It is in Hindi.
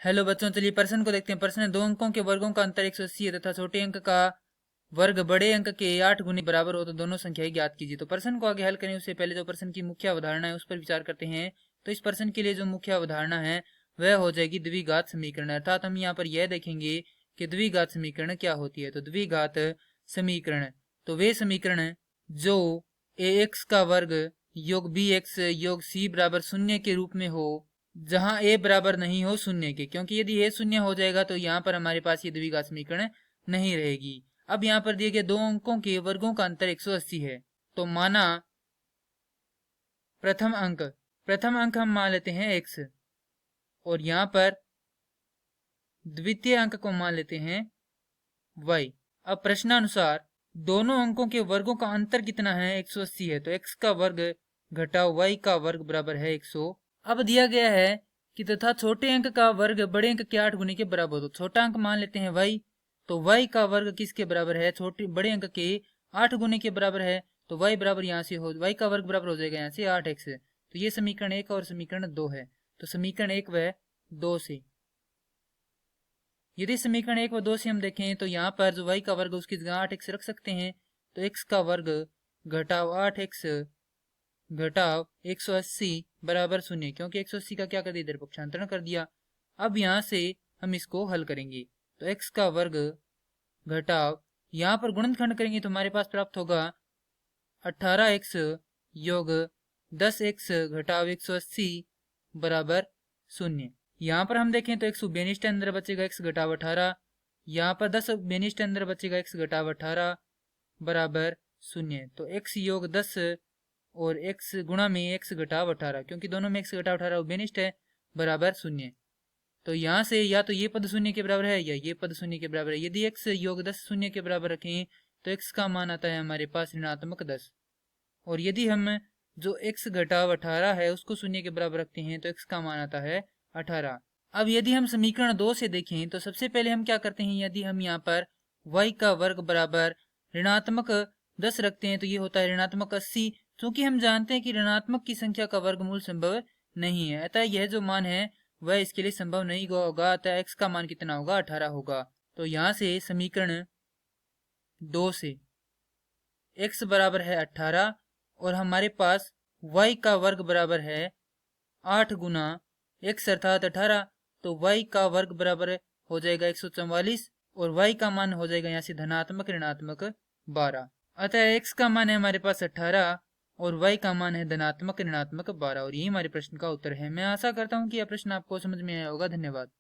हेलो बच्चों, चलिए प्रश्न को देखते हैं। प्रश्न है, दो अंकों के वर्गों का अंतर 180 है तथा छोटे अंक का वर्ग बड़े अंक के 8 गुने बराबर हो तो दोनों संख्याएं ज्ञात कीजिए। तो प्रश्न को आगे हल करें उससे पहले जो प्रश्न की मुख्य अवधारणा है उस पर विचार करते हैं। तो इस प्रश्न के लिए जो मुख्य अवधारणा है वह हो जाएगी द्विघात समीकरण। अर्थात हम यहाँ पर यह देखेंगे कि द्विघात समीकरण क्या होती है। तो द्विघात समीकरण तो वे समीकरण जो ax का वर्ग योग bx योग c बराबर शून्य के रूप में हो, जहां a बराबर नहीं हो शून्य के, क्योंकि यदि a शून्य हो जाएगा तो यहाँ पर हमारे पास ये द्विघात समीकरण नहीं रहेगी। अब यहाँ पर दिए गए दो अंकों के वर्गों का अंतर 180 है। तो माना प्रथम अंक हम मान लेते हैं x और यहाँ पर द्वितीय अंक को मान लेते हैं y। अब प्रश्नानुसार दोनों अंकों के वर्गों का अंतर कितना है? 180 है। तो x का वर्ग घटाओ y का वर्ग बराबर है 100। अब दिया गया है कि तथा छोटे अंक का वर्ग बड़े अंक के 8 गुने के बराबर हो। तो छोटा अंक मान लेते हैं y। तो y का वर्ग किसके बराबर है? छोटे बड़े अंक के 8 गुने के बराबर है। तो y बराबर यहाँ से हो, y का वर्ग बराबर हो जाएगा यहाँ से 8x। तो ये समीकरण 1 और समीकरण 2 है। तो समीकरण 1 व 2 से यदि समीकरण 1 व 2 से हम देखें तो यहाँ पर जो y का वर्ग उसकी जगह 8x रख सकते हैं। तो x का वर्ग घटाओ 8x घटाव 180 बराबर 0, क्योंकि 180 का क्या कर दिया? इधर पक्षांतरण कर दिया। अब यहाँ से हम इसको हल करेंगे। तो x का वर्ग घटाव यहाँ पर गुणनखंड करेंगे तो हमारे पास प्राप्त होगा 18x योग 10x घटाव 180 बराबर 0। यहाँ पर हम देखें तो x बेनिष्ठ अंदर बचेगा x घटाव 18, यहाँ पर 10 बेनिष्ठ अंदर बचेगा x घटाव 18 बराबर 0। तो x योग 10 और x गुणा में x घटाव 18, क्योंकि दोनों में x घटाव 18 बेनिष्ठ है, बराबर 0। तो यहाँ से या तो ये पद 0 के बराबर है या ये पद 0 के बराबर है। यदि x योग 10 0 के बराबर रखें तो x का मान आता है हमारे पास ऋणात्मक 10। और यदि हम जो x घटाव 18 है उसको 0 के बराबर रखते हैं तो x का मान आता है 18। अब यदि हम समीकरण 2 से देखें तो सबसे पहले हम क्या करते हैं, यदि हम यहाँ पर y का वर्ग बराबर ऋणात्मक 10 रखते हैं तो ये होता है ऋणात्मक 80। क्योंकि हम जानते हैं कि ऋणात्मक की संख्या का वर्गमूल संभव नहीं है, अतः यह जो मान है वह इसके लिए संभव नहीं होगा, अतः x का मान कितना होगा? 18 होगा। तो यहाँ से समीकरण 2 से x बराबर है 18 और हमारे पास y का वर्ग बराबर है 8 गुना x अर्थात 18। तो y का वर्ग बराबर हो जाएगा 144 और y का मान हो जाएगा यहाँ से धनात्मक ऋणात्मक 12। अतः x का मान है हमारे पास 18 और y का मान है धनात्मक ऋणात्मक 12 और यही हमारे प्रश्न का उत्तर है। मैं आशा करता हूँ कि यह प्रश्न आपको समझ में आया होगा। धन्यवाद।